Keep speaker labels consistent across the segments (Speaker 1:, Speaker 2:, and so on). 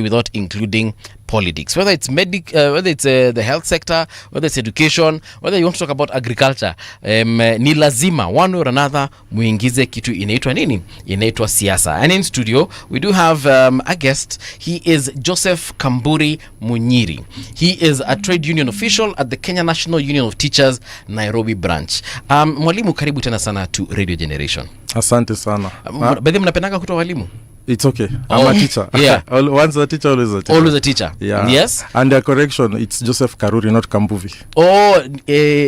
Speaker 1: without including politics, whether it's the health sector, whether it's education, whether you want to talk about agriculture. Ni lazima one or another muingize kitu inaitwa nini? Inaitwa siasa. And in studio we do have a guest. He is Joseph Kamburi Munyiri. He is a trade union official at the Kenya National Union of Teachers Nairobi branch. Mwalimu, karibu tena sana to Radio Generation.
Speaker 2: Asante sana.
Speaker 1: Baadhi mnapendanga kutoa walimu?
Speaker 2: It's okay. I'm a teacher.
Speaker 1: Yeah.
Speaker 2: Once a teacher, always a teacher.
Speaker 1: Always a teacher.
Speaker 2: Yeah.
Speaker 1: Yes.
Speaker 2: And a correction, it's Joseph Karuri, not Kambuvi.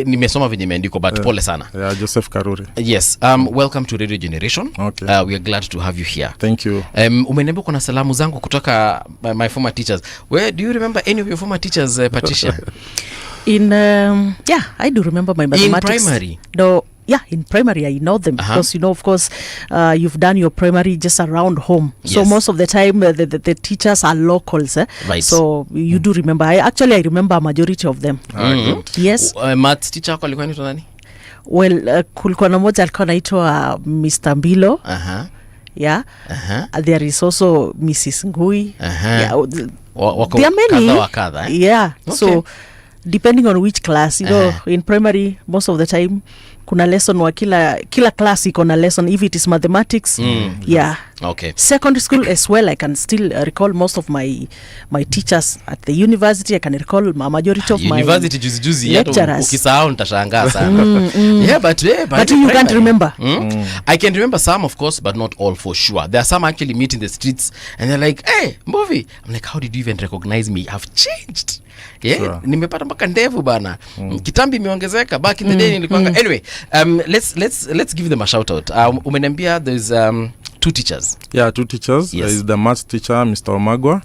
Speaker 1: Nimesoma venye imeandikwa, but pole sana.
Speaker 2: Yeah, Joseph Karuri.
Speaker 1: Yes. Welcome to Radio Generation.
Speaker 2: Okay.
Speaker 1: We are glad to have you here.
Speaker 2: Thank you.
Speaker 1: Umeniambia kuna salamu zangu kutoka my former teachers. Where do you remember any of your former teachers, Patricia?
Speaker 3: I do remember my mathematics.
Speaker 1: In primary?
Speaker 3: No. Yeah, in primary I know them because of course you've done your primary just around home.
Speaker 1: Yes.
Speaker 3: So most of the time the teachers are locals.
Speaker 1: Right.
Speaker 3: So you do remember. I remember a majority of them. Yes.
Speaker 1: Math teacher wako alikuwa anaitwa nani?
Speaker 3: Well, kulikuwa na moja alikuwa anaitwa Mr. Mbilo. Yeah. There is also Mrs. Ngui. Yeah.
Speaker 1: Wako
Speaker 3: there are many.
Speaker 1: Kadha.
Speaker 3: Yeah.
Speaker 1: Okay.
Speaker 3: So depending on which class, you know, in primary most of the time kuna lesson wa kila class iko na lesson, if it is mathematics. Yeah.
Speaker 1: Okay.
Speaker 3: Secondary school as well, I can still recall most of my teachers at the university. I can recall a majority of my
Speaker 1: university juzi
Speaker 3: lecturers.
Speaker 1: Ukisahau nitashangaa sana. Yeah, but
Speaker 3: you can't remember.
Speaker 1: I can remember some, of course, but not all for sure. There are some actually meet in the streets and they're like, "Hey, movie." I'm like, "How did you even recognize me? I've changed." Yeah, sure. Nimepata mpaka ndevu bana. Kitambi imeongezeka. Back in the day nilikuwa. Anyway, let's give them a shout out. Umeniambia there's two teachers.
Speaker 2: Yeah, two teachers.
Speaker 1: Yes.
Speaker 2: Is the maths teacher, Mr. Omagwa,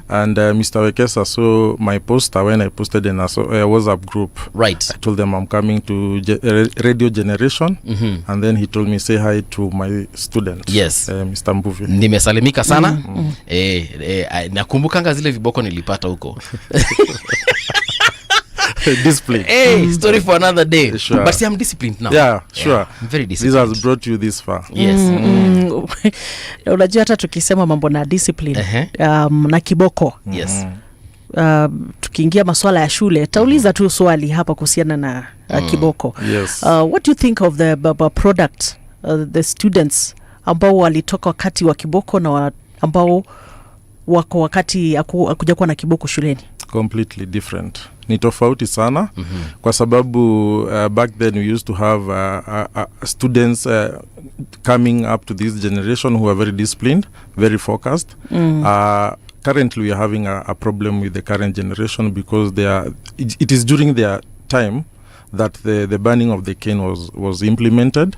Speaker 2: and Mr. Wekesa. So my poster, when I posted in a WhatsApp group,
Speaker 1: right,
Speaker 2: I told them I'm coming to Radio Generation, and then he told me say hi to my student.
Speaker 1: Yes,
Speaker 2: Mr. Mbuvi.
Speaker 1: Nimesalimika sana. Nakumbukanga zile viboko nilipata huko.
Speaker 2: Discipline.
Speaker 1: Story for another day.
Speaker 2: Sure.
Speaker 1: But see, I'm disciplined now.
Speaker 2: Yeah, sure.
Speaker 1: Yeah, I'm very disciplined.
Speaker 2: This has brought you this far.
Speaker 1: Yes.
Speaker 3: Unajua hata tukisema mambo na discipline na kiboko.
Speaker 1: Yes.
Speaker 3: Tukiingia masuala ya shule, tauliza tu swali hapa kuhusiana na kiboko.
Speaker 2: Yes.
Speaker 3: What do you think of the product, the students ambao walitoka wakati wa kiboko na ambao wako wakati akuja kuwa na kiboko shuleni?
Speaker 2: Completely different. Ni tofauti sana kwa sababu back then we used to have students coming up to this generation who are very disciplined, very focused. Currently we are having a problem with the current generation because it is during their time that the banning of the cane was implemented,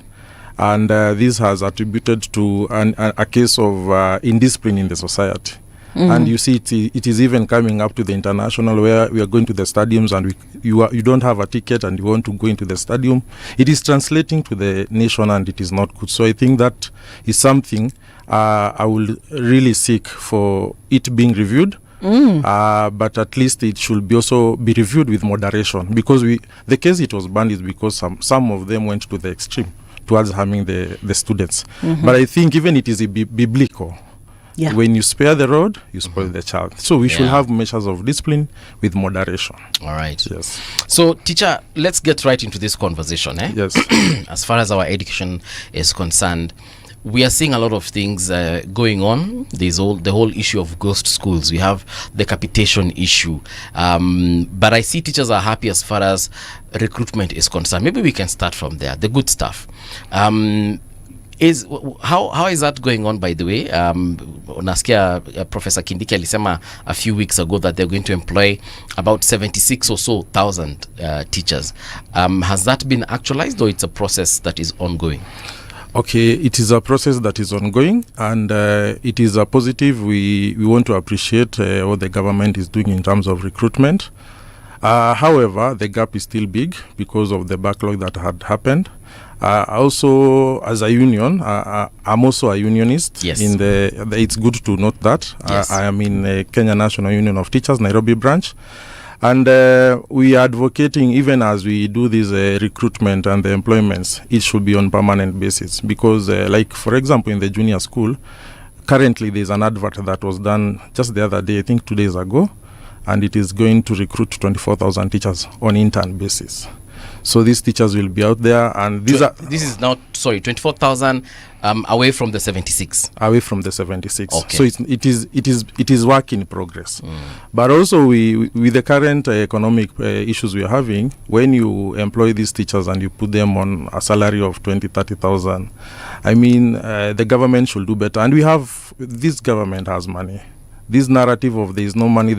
Speaker 2: and this has attributed to a case of indiscipline in the society. And you see it is even coming up to the international, where we are going to the stadiums and you don't have a ticket and you want to go into the stadium. It is translating to the nation and it is not good. So I think that is something I will really seek for it being reviewed. But at least it should also be reviewed with moderation, because the case it was banned is because some of them went to the extreme towards harming the students. But I think even it is biblical.
Speaker 3: Yeah.
Speaker 2: When you spare the rod, you spoil the child. So we should have measures of discipline with moderation.
Speaker 1: All right.
Speaker 2: Yes.
Speaker 1: So, teacher, let's get right into this conversation.
Speaker 2: Yes.
Speaker 1: As far as our education is concerned, we are seeing a lot of things going on. There's the whole issue of ghost schools. We have the capitation issue. But I see teachers are happy as far as recruitment is concerned. Maybe we can start from there, the good stuff. How is that going on, by the way? Unasikia Professor Kindiki alisema a few weeks ago that they're going to employ about 76 or so thousand teachers. Has that been actualized, or it's a process that is ongoing?
Speaker 2: Okay, it is a process that is ongoing, and it is a positive. We want to appreciate what the government is doing in terms of recruitment. However, the gap is still big because of the backlog that had happened. Also, as a union, I'm also a unionist.
Speaker 1: Yes.
Speaker 2: It's good to note that.
Speaker 1: Yes.
Speaker 2: I am in Kenya National Union of Teachers, Nairobi branch. And we are advocating, even as we do this recruitment and the employments, it should be on permanent basis. Because, like, for example, in the junior school, currently there's an advert that was done just the other day, I think 2 days ago, and it is going to recruit 24,000 teachers on intern basis. So these teachers will be out there, and
Speaker 1: this is now 24,000 away from the 76.
Speaker 2: Away from the 76.
Speaker 1: Okay.
Speaker 2: So it is work in progress. But also we with the current economic issues we are having, when you employ these teachers and you put them on a salary of 20,000-30,000, I mean the government should do better. And this government has money. This narrative of there's no money,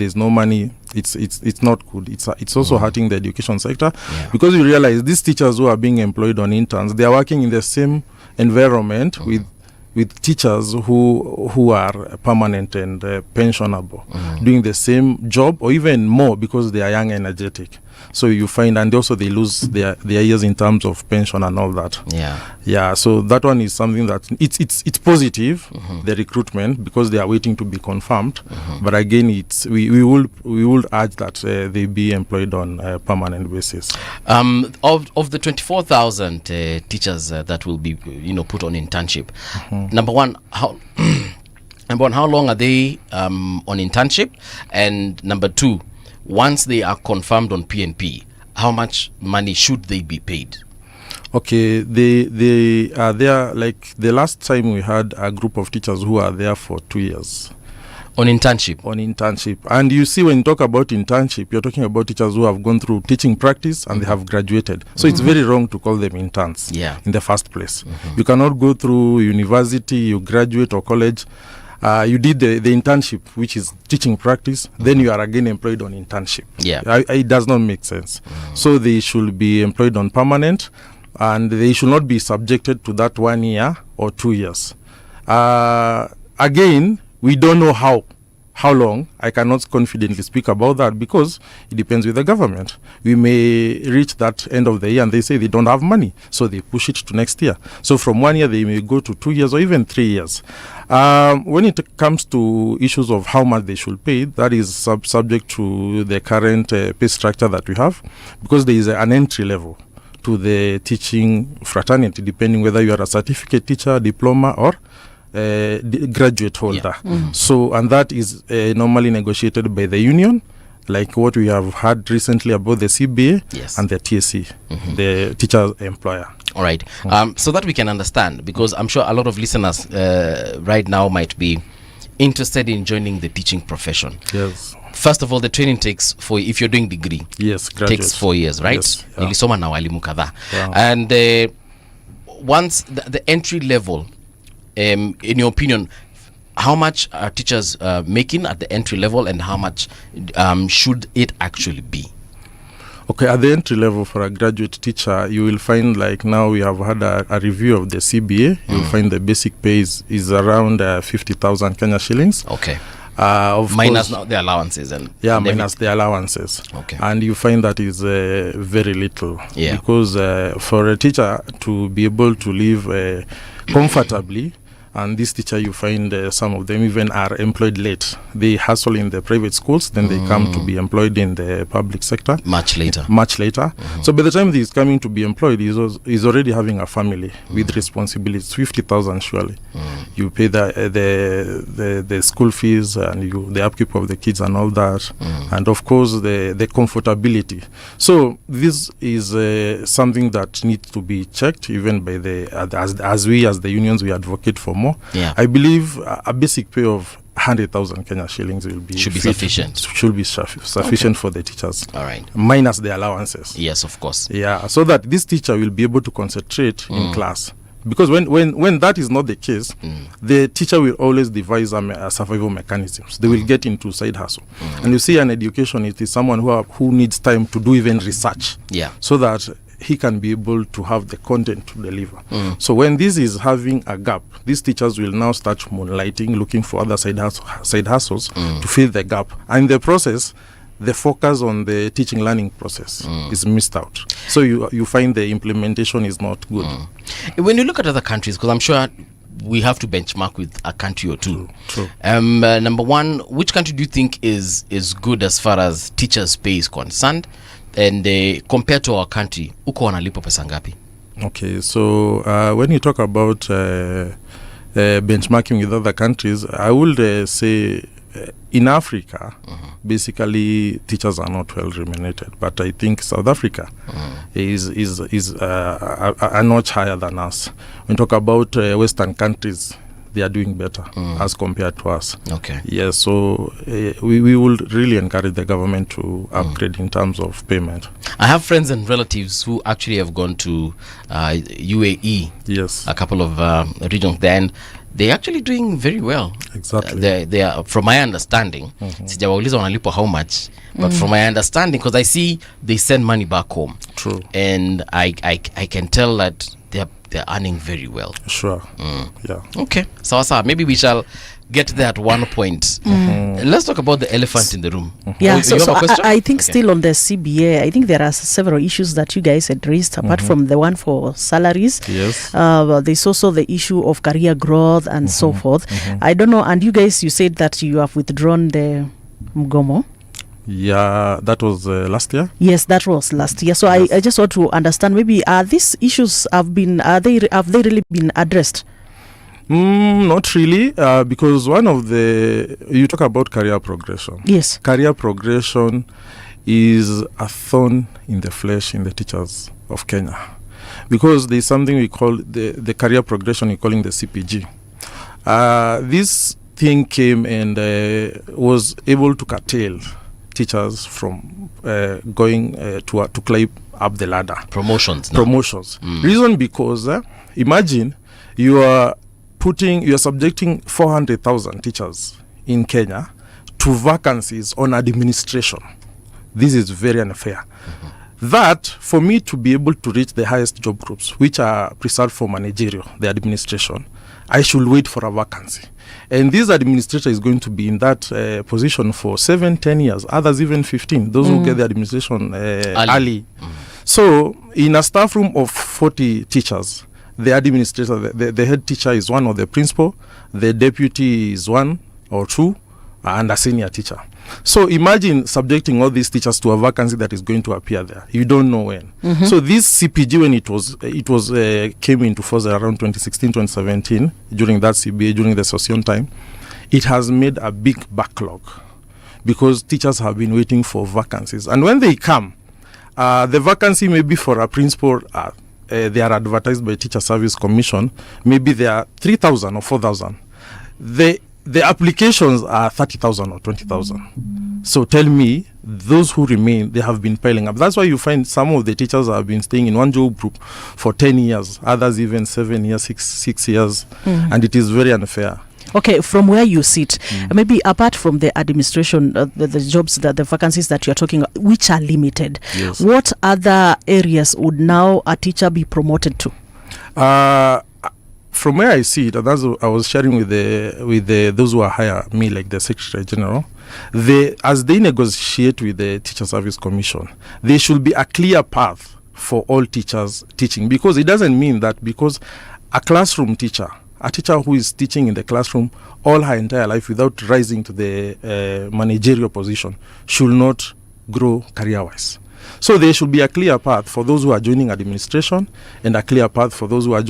Speaker 2: it's not good. It's also hurting the education sector, because you realize these teachers who are being employed on interns, they are working in the same environment with teachers who are permanent and pensionable, doing the same job or even more, because they are young, energetic. So you find, and also they lose their years in terms of pension and all that. Yeah. So that one is something that it's positive, the recruitment, because they are waiting to be confirmed. But again, we will urge that they be employed on a permanent basis.
Speaker 1: Of the 24,000 teachers that will be put on internship, number one, how long are they on internship, and number two, once they are confirmed on PNP, how much money should they be paid?
Speaker 2: Okay, they are there. Like the last time we had a group of teachers who are there for 2 years.
Speaker 1: On internship?
Speaker 2: On internship. And you see, when you talk about internship, you're talking about teachers who have gone through teaching practice and they have graduated. So it's very wrong to call them interns in the first place. You cannot go through university, you graduate, or college. You did the internship, which is teaching practice, then you are again employed on internship. It does not make sense. So they should be employed on permanent, and they should not be subjected to that 1 year or 2 years. Again, we don't know how long. I cannot confidently speak about that, because it depends with the government. We may reach that end of the year and they say they don't have money, so they push it to next year. So from 1 year they may go to 2 years or even 3 years. When it comes to issues of how much they should pay, that is subject to the current pay structure that we have, because there is an entry level to the teaching fraternity, depending whether you are a certificate teacher, diploma, or graduate holder. So, and that is normally negotiated by the union, like what we have heard recently about the CBA and the TSC, the teacher employer.
Speaker 1: All right. So that we can understand, because I'm sure a lot of listeners right now might be interested in joining the teaching profession.
Speaker 2: Yes.
Speaker 1: First of all, the training takes if you're doing degree, takes 4 years, right? Nilisoma na walimu kadhaa. And once the entry level, in your opinion, how much are teachers making at the entry level, and how much should it actually be?
Speaker 2: Okay, at the entry level for a graduate teacher, you will find, like now we have had a review of the CBA, you will find the basic pay is around 50,000 Kenya shillings.
Speaker 1: Okay.
Speaker 2: Minus
Speaker 1: the allowances and
Speaker 2: minus the allowances.
Speaker 1: Okay.
Speaker 2: And you find that is very little.
Speaker 1: Yeah.
Speaker 2: Because for a teacher to be able to live comfortably, and this teacher, you find some of them even are employed late. They hustle in the private schools, then they come to be employed in the public sector
Speaker 1: much later.
Speaker 2: So by the time he's coming to be employed, he's already having a family with responsibilities. 50,000 surely. You pay the school fees and the upkeep of the kids and all that, and of course the comfortability. So this is something that needs to be checked, even by as the unions, we advocate for more. I believe a basic pay of 100,000 Kenya shillings should be sufficient. Should be sufficient for the teachers.
Speaker 1: All right.
Speaker 2: Minus the allowances.
Speaker 1: Yes, of course.
Speaker 2: Yeah, so that this teacher will be able to concentrate in class. Because when that is not the case, the teacher will always devise a survival mechanisms. They will get into side hustle. And you see, an education, it is someone who needs time to do even research. So that he can be able to have the content to deliver. So when this is having a gap, these teachers will now start moonlighting, looking for other side hustles to fill the gap. And in the process, the focus on the teaching learning process is missed out. So you find the implementation is not good.
Speaker 1: When you look at other countries, because I'm sure we have to benchmark with a country or two.
Speaker 2: True.
Speaker 1: Number one, which country do you think is good as far as teachers' pay is concerned? And compared to our country, uko wanalipo pesa ngapi?
Speaker 2: Okay, so when you talk about benchmarking with other countries, I would say in Africa, basically teachers are not well remunerated. But I think South Africa is a notch higher than us. When we talk about Western countries, they are doing better as compared to us.
Speaker 1: Okay.
Speaker 2: Yes, so we will really encourage the government to upgrade in terms of payment.
Speaker 1: I have friends and relatives who actually have gone to UAE.
Speaker 2: Yes.
Speaker 1: A couple of regions there, and they're actually doing very well.
Speaker 2: Exactly.
Speaker 1: They are, from my understanding, sijawauliza wanalipwa how much, but from my understanding, because I see they send money back home.
Speaker 2: True.
Speaker 1: And I can tell that they're earning very well.
Speaker 2: Sure. Yeah.
Speaker 1: Okay. So maybe we shall get there at one point. Let's talk about the elephant in the room.
Speaker 3: Yeah,
Speaker 1: you
Speaker 3: so
Speaker 1: have a question?
Speaker 3: I think
Speaker 1: Okay.
Speaker 3: still on the CBA, I think there are several issues that you guys had raised, apart from the one for salaries.
Speaker 2: Yes.
Speaker 3: There's also the issue of career growth and so forth. I don't know, and you guys, you said that you have withdrawn the Mgomo.
Speaker 2: Yeah, that was last year.
Speaker 3: Yes, that was last year. So
Speaker 2: Yes.
Speaker 3: I just want to understand, maybe these issues have they really been addressed?
Speaker 2: Not really, because one of you talk about career progression.
Speaker 3: Yes.
Speaker 2: Career progression is a thorn in the flesh in the teachers of Kenya, because there's something we call the career progression, we're calling the CPG. This thing came and was able to curtail teachers from going to climb up the ladder.
Speaker 1: Promotions. No?
Speaker 2: Promotions. Reason because imagine you are subjecting 400,000 teachers in Kenya to vacancies on administration. This is very unfair. That, for me to be able to reach the highest job groups, which are preserved for managerial, the administration, I should wait for a vacancy. And this administrator is going to be in that position for 7-10 years, others even 15, those who get the administration early. So, in a staff room of 40 teachers, the administrator, the head teacher is one, or the principal, the deputy is one or two, and a senior teacher. So imagine subjecting all these teachers to a vacancy that is going to appear there. You don't know when. So this CPG, when it was came into force around 2016, 2017, during that CBA, during the session time, it has made a big backlog because teachers have been waiting for vacancies. And when they come, the vacancy may be for a principal. They are advertised by Teacher Service Commission. Maybe there are 3,000 or 4,000. The applications are 30,000 or 20,000. So tell me, those who remain, they have been piling up. That's why you find some of the teachers have been staying in one job group for 10 years, others even 7 years, 6 years, and it is very unfair.
Speaker 3: Okay, from where you sit, maybe apart from the administration, the jobs, the vacancies that you're talking, which are limited,
Speaker 2: Yes.
Speaker 3: what other areas would now a teacher be promoted to?
Speaker 2: From where I see it, and that's what I was sharing with those who are higher me, like the Secretary General, as they negotiate with the Teacher Service Commission, there should be a clear path for all teachers teaching, because it doesn't mean that because a classroom teacher, a teacher who is teaching in the classroom all her entire life without rising to the managerial position should not grow career-wise. So there should be a clear path for those who are joining administration and a clear path for those who are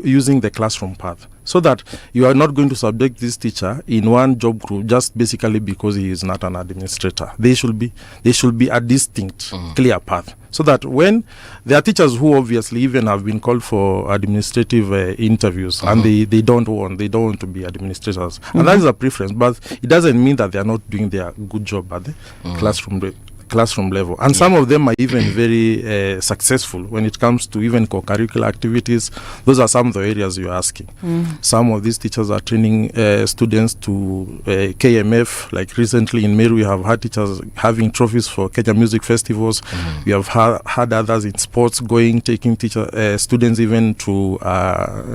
Speaker 2: using the classroom path, so that you are not going to subject this teacher in one job group just basically because he is not an administrator. There should be a distinct, clear path, so that when there are teachers who obviously even have been called for administrative interviews and they don't want to be administrators, and that is a preference, but it doesn't mean that they are not doing their good job at the classroom level, and some of them are even very successful when it comes to even co-curricular activities. Those are some of the areas you're asking. Some of these teachers are training students to KMF. Like recently in Meru, we have had teachers having trophies for Kenya music festivals. We have had others in sports taking students even to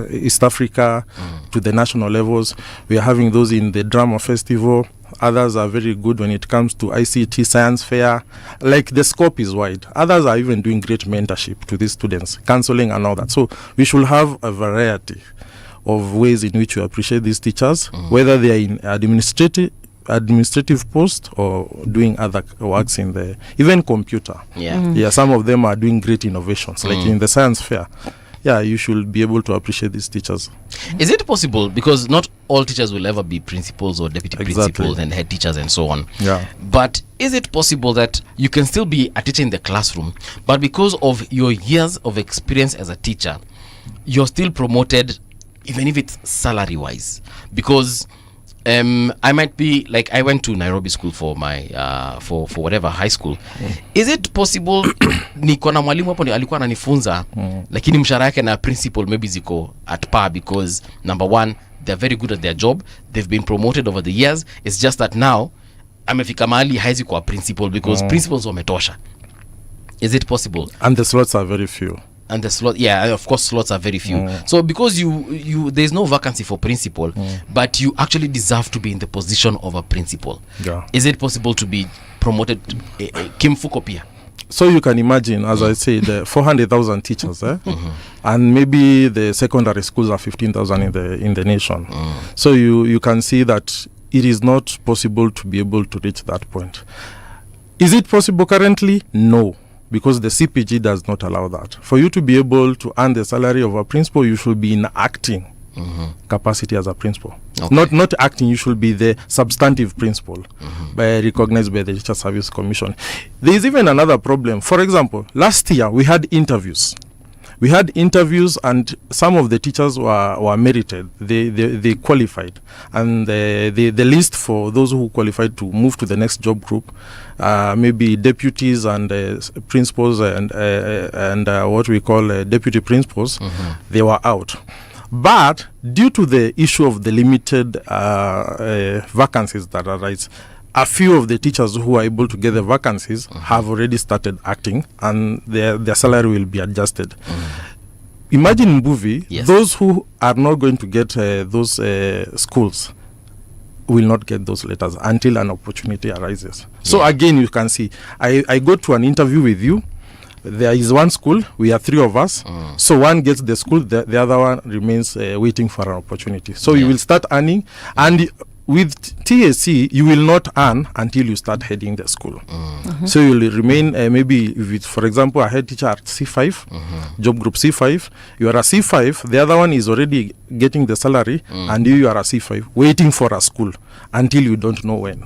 Speaker 2: East Africa, to the national levels. We are having those in the drama festival. Others are very good when it comes to ICT science fair. Like, the scope is wide. Others are even doing great mentorship to these students, counseling and all that. So we should have a variety of ways in which we appreciate these teachers, whether they are in administrative post or doing other works in even computer.
Speaker 1: Yeah.
Speaker 2: Some of them are doing great innovations, like in the science fair. yeah, you should be able to appreciate these teachers.
Speaker 1: Is it possible, because not all teachers will ever be principals or deputy principals and head teachers and so on,
Speaker 2: Yeah.
Speaker 1: but is it possible that you can still be a teacher in the classroom, but because of your years of experience as a teacher, you're still promoted, even if it's salary wise? Because I might be like, I went to Nairobi school for my for whatever high school. Is it possible niko na mwalimu hapo alikuwa ananifunza lakini mshahara yake na principal maybe ziko at par, because number one, they're very good at their job, they've been promoted over the years, it's just that now amefika mahali haizi kwa principal because principals wametosha. Is it possible?
Speaker 2: And the slots are very few.
Speaker 1: And the slot, yeah, of course, slots are very few. So because you there's no vacancy for principal, but you actually deserve to be in the position of a principal.
Speaker 2: Yeah.
Speaker 1: Is it possible to be promoted kimfuko pia?
Speaker 2: So you can imagine, as I said, 400,000 teachers, and maybe the secondary schools are 15,000 in the nation. So you can see that it is not possible to be able to reach that point. Is it possible currently? No, because the CPG does not allow that. For you to be able to earn the salary of a principal, you should be in acting capacity as a principal.
Speaker 1: Okay.
Speaker 2: Not acting, you should be the substantive principal, recognized by the Teacher Service Commission. There is even another problem. For example, last year we had interviews. And some of the teachers were merited. They qualified, and the list for those who qualified to move to the next job group, maybe deputies and principals and what we call deputy principals, they were out. But due to the issue of the limited vacancies that arise, a few of the teachers who are able to get the vacancies have already started acting, and their salary will be adjusted. Imagine Mbuvi,
Speaker 1: Yes.
Speaker 2: those who are not going to get those schools will not get those letters until an opportunity arises. So again, you can see, I go to an interview with you. There is one school, we are three of us. So one gets the school, the other one remains waiting for an opportunity. So you will start earning, and with TSC, you will not earn until you start heading the school. So you will remain, maybe, if it's, for example, a head teacher at C5, job group C5, you are a C5, the other one is already getting the salary, and you are a C5, waiting for a school until you don't know when.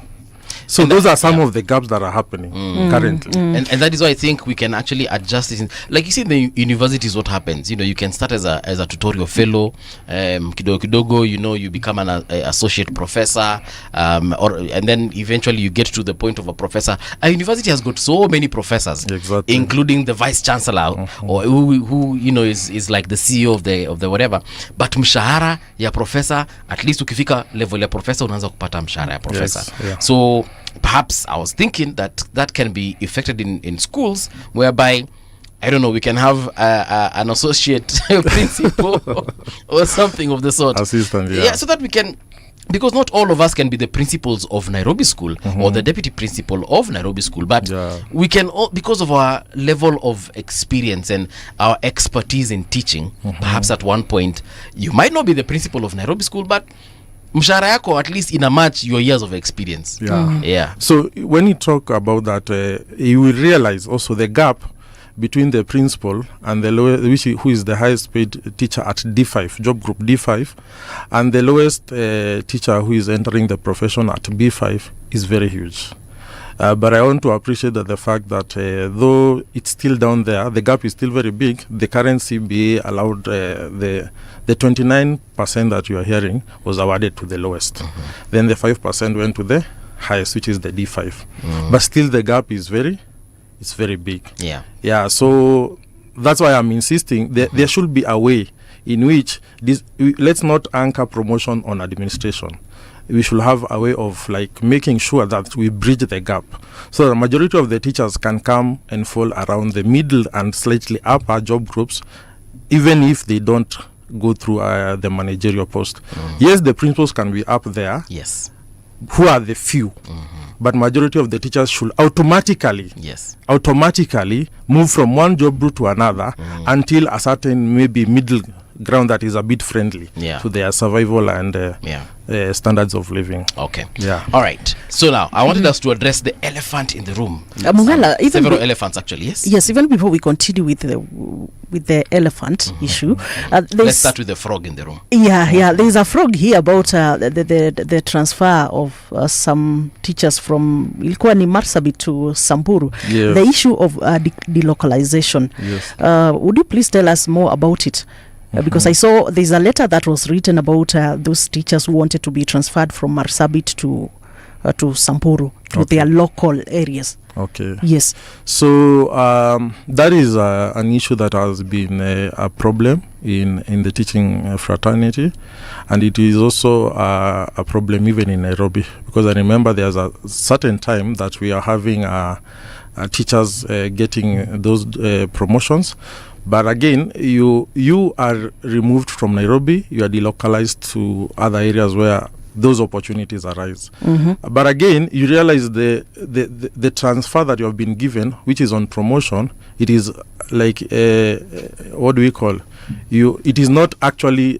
Speaker 2: So
Speaker 1: And
Speaker 2: those are some of the gaps that are happening currently.
Speaker 1: And that is why I think we can actually adjust it. Like you see in the universities, what happens, you can start as a tutorial fellow, kidogo kidogo, you become an associate professor, and then eventually you get to the point of a professor. A university has got so many professors,
Speaker 2: Exactly.
Speaker 1: including the vice chancellor, or who is like the CEO of the whatever. But mshahara ya professor, at least ukifika level ya professor unaanza kupata mshahara ya professor.
Speaker 2: Yes, yeah.
Speaker 1: So perhaps I was thinking that can be effected in schools, whereby, I don't know, we can have an associate principal or something of the sort.
Speaker 2: Assistant, yeah.
Speaker 1: So that we can, because not all of us can be the principals of Nairobi school or the deputy principal of Nairobi school, but we can all, because of our level of experience and our expertise in teaching, perhaps at one point you might not be the principal of Nairobi school, but mshahara yako at least ina match your years of experience. Yeah.
Speaker 2: So when you talk about that, you will realize also the gap between the principal and the lowest, who is the highest paid teacher at D5, job group D5, and the lowest teacher who is entering the profession at B5 is very huge. But I want to appreciate the fact that though it's still down there, the gap is still very big. The current CBA allowed the 29% that you are hearing was awarded to the lowest. Then the 5% went to the highest, which is the D5. But still the gap is very big. Yeah. So that's why I'm insisting there should be a way in which let's not anchor promotion on administration. We should have a way of making sure that we bridge the gap, so the majority of the teachers can come and fall around the middle and slightly upper job groups, even if they don't go through the managerial post. Yes, the principals can be up there.
Speaker 1: Yes.
Speaker 2: Who are the few, but majority of the teachers should automatically move from one job group to another until a certain maybe middle ground that is a bit friendly
Speaker 1: Yeah.
Speaker 2: to their survival and standards of living.
Speaker 1: Okay.
Speaker 2: Yeah.
Speaker 1: All right. So now I wanted us to address the elephant in the room.
Speaker 3: Mungala, even
Speaker 1: Several elephants actually. Yes.
Speaker 3: Yes, even before we continue with the elephant issue,
Speaker 1: Let's start with the frog in the room.
Speaker 3: Yeah. There's a frog here about the transfer of some teachers from ilikuwa ni Marsabit to Samburu.
Speaker 2: Yes.
Speaker 3: The issue of delocalization.
Speaker 2: Yes.
Speaker 3: Would you please tell us more about it? Because I saw there's a letter that was written about those teachers who wanted to be transferred from Marsabit to Samburu, to their local areas.
Speaker 2: Okay.
Speaker 3: Yes.
Speaker 2: So that is an issue that has been a problem in the teaching fraternity, and it is also a problem even in Nairobi, because I remember there's a certain time that we are having teachers getting those promotions. But again, you are removed from Nairobi, you are delocalized to other areas where those opportunities arise. But again, you realize the transfer that you have been given, which is on promotion, it is like what do we call you? It is not actually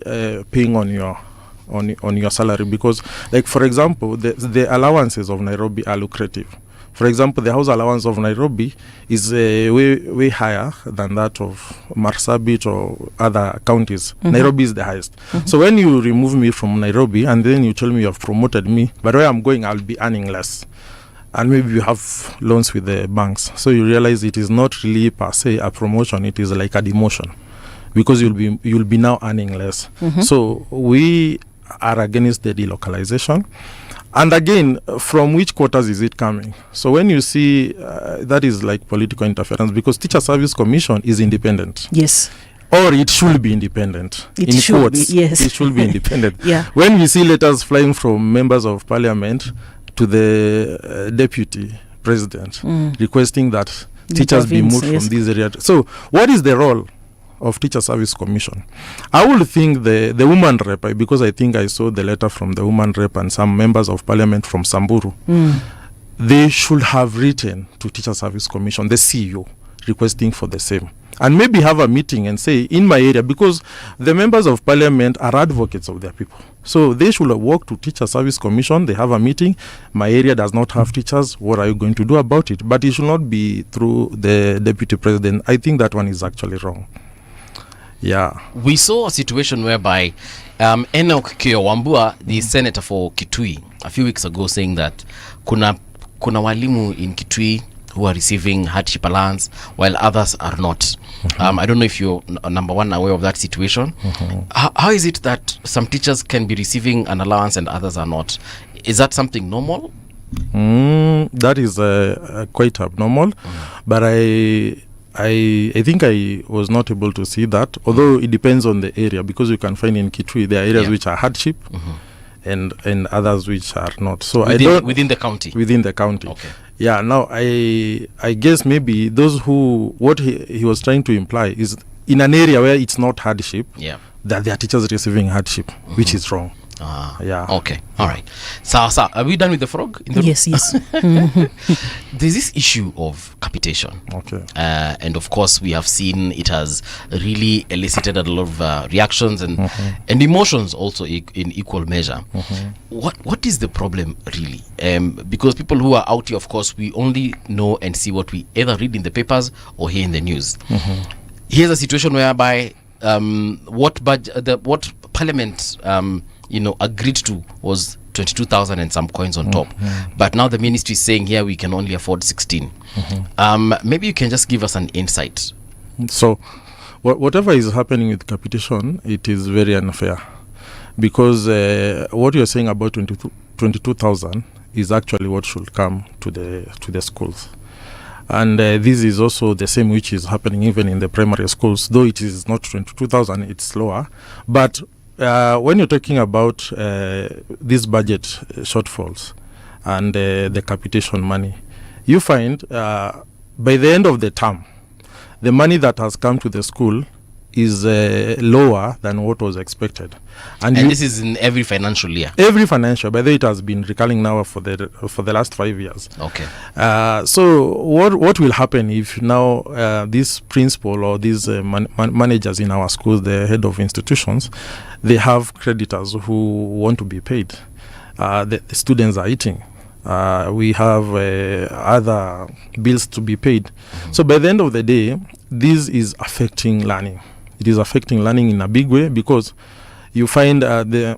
Speaker 2: paying on your salary, because, like, for example, the allowances of Nairobi are lucrative. For example, the house allowance of Nairobi is way higher than that of Marsabit or other counties. Nairobi is the highest. So when you remove me from Nairobi and then you tell me you have promoted me, but where I'm going, I'll be earning less. And maybe you have loans with the banks. So you realize it is not really per se a promotion, it is like a demotion, because you'll be now earning less. So we are against the delocalization. And again, from which quarters is it coming? So when you see that is like political interference, because Teacher Service Commission is independent.
Speaker 3: Yes.
Speaker 2: Or it should be independent.
Speaker 3: It
Speaker 2: in
Speaker 3: should
Speaker 2: quotes,
Speaker 3: be, yes.
Speaker 2: It should be independent.
Speaker 3: Yeah.
Speaker 2: When we see letters flying from members of parliament to the deputy president requesting that teachers be moved from these areas. So what is the role of Teacher Service Commission? I would think the woman rep, because I think I saw the letter from the woman rep and some members of parliament from Samburu, they should have written to Teacher Service Commission, the CEO, requesting for the same. And maybe have a meeting and say, in my area, because the members of parliament are advocates of their people. So they should walk to Teacher Service Commission, they have a meeting, my area does not have teachers, what are you going to do about it? But it should not be through the deputy president. I think that one is actually wrong. Yeah.
Speaker 1: We saw a situation whereby Enoch Wambua, the senator for Kitui, a few weeks ago, saying that kuna walimu in Kitui who are receiving hardship allowance while others are not. I don't know if you're number one aware of that situation. How is it that some teachers can be receiving an allowance and others are not? Is that something normal?
Speaker 2: That is quite abnormal, but I think I was not able to see that, although it depends on the area, because you can find in Kitui there are areas which are hardship and others which are not. So
Speaker 1: within the county.
Speaker 2: Within the county.
Speaker 1: Okay.
Speaker 2: Yeah. Now I guess maybe those who what he was trying to imply is in an area where it's not hardship, that there are teachers receiving hardship, which is wrong. Yeah.
Speaker 1: Okay. All right. So are we done with the frog?
Speaker 3: Yes.
Speaker 1: There's this issue of capitation.
Speaker 2: Okay.
Speaker 1: And of course, we have seen it has really elicited a lot of reactions and emotions also in equal measure. What is the problem really? Because people who are out here, of course, we only know and see what we either read in the papers or hear in the news. Here's a situation whereby what Parliament agreed to was 22,000 and some coins on top, but now the ministry is saying here we can only afford 16. Maybe you can just give us an insight.
Speaker 2: So whatever is happening with capitation, it is very unfair, because what you're saying about 22,000 is actually what should come to the schools. And this is also the same which is happening even in the primary schools, though it is not 22,000, it's lower. But when you're talking about these budget shortfalls and the capitation money, you find by the end of the term, the money that has come to the school is lower than what was expected.
Speaker 1: And this is in every financial year?
Speaker 2: Every financial. By the way, it has been recurring now for the last 5 years.
Speaker 1: Okay.
Speaker 2: So what will happen if now this principal or these managers in our schools, the head of institutions, they have creditors who want to be paid? The students are eating. We have other bills to be paid. So by the end of the day, this is affecting learning. It is affecting learning in a big way, because you find the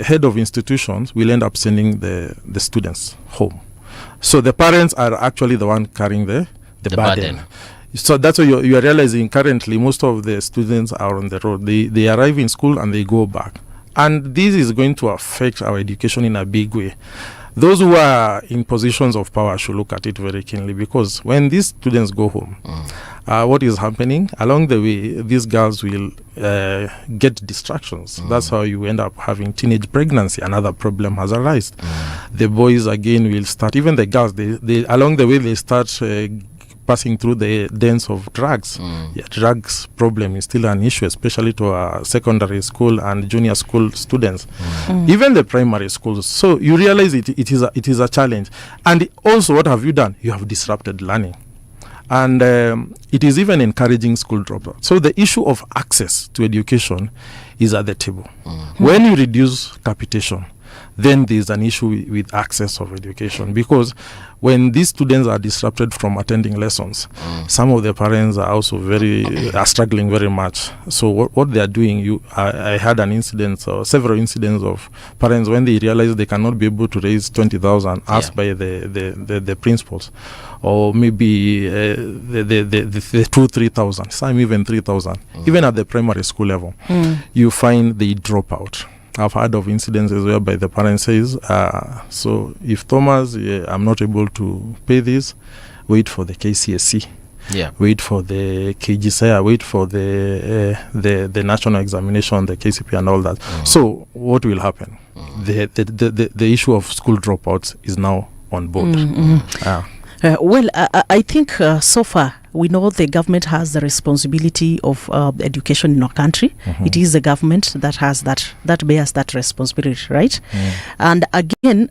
Speaker 2: head of institutions will end up sending the students home. So the parents are actually the one carrying the burden. So that's why you are realizing currently most of the students are on the road. They arrive in school and they go back. And this is going to affect our education in a big way. Those who are in positions of power should look at it very keenly, because when these students go home, what is happening along the way, these girls will get distractions. That's how you end up having teenage pregnancy. Another problem has arisen. The boys again will start, even the girls, they along the way they start passing through the dens of drugs. Drugs problem is still an issue, especially to our secondary school and junior school students, even the primary schools. So you realize it is a challenge. And also, what have you done? You have disrupted learning. And it is even encouraging school dropout. So the issue of access to education is at the table. When you reduce capitation, then there's an issue with access of education, because when these students are disrupted from attending lessons, some of the parents are also are struggling very much. So what they are doing, I had an incident or several incidents of parents when they realize they cannot be able to raise 20,000 asked by the principals, or maybe the 2,000-3,000, some even 3,000, even at the primary school level, you find they drop out. I've heard of incidences whereby the parent says, so if Thomas, I'm not able to pay this, wait for the KCSE, wait for the KGCSE, wait for the national examination, the KCP and all that. So what will happen? The issue of school dropouts is now on board.
Speaker 3: Well, I think so far we know the government has the responsibility of education in our country. It is the government that has that bears that responsibility, right? And again,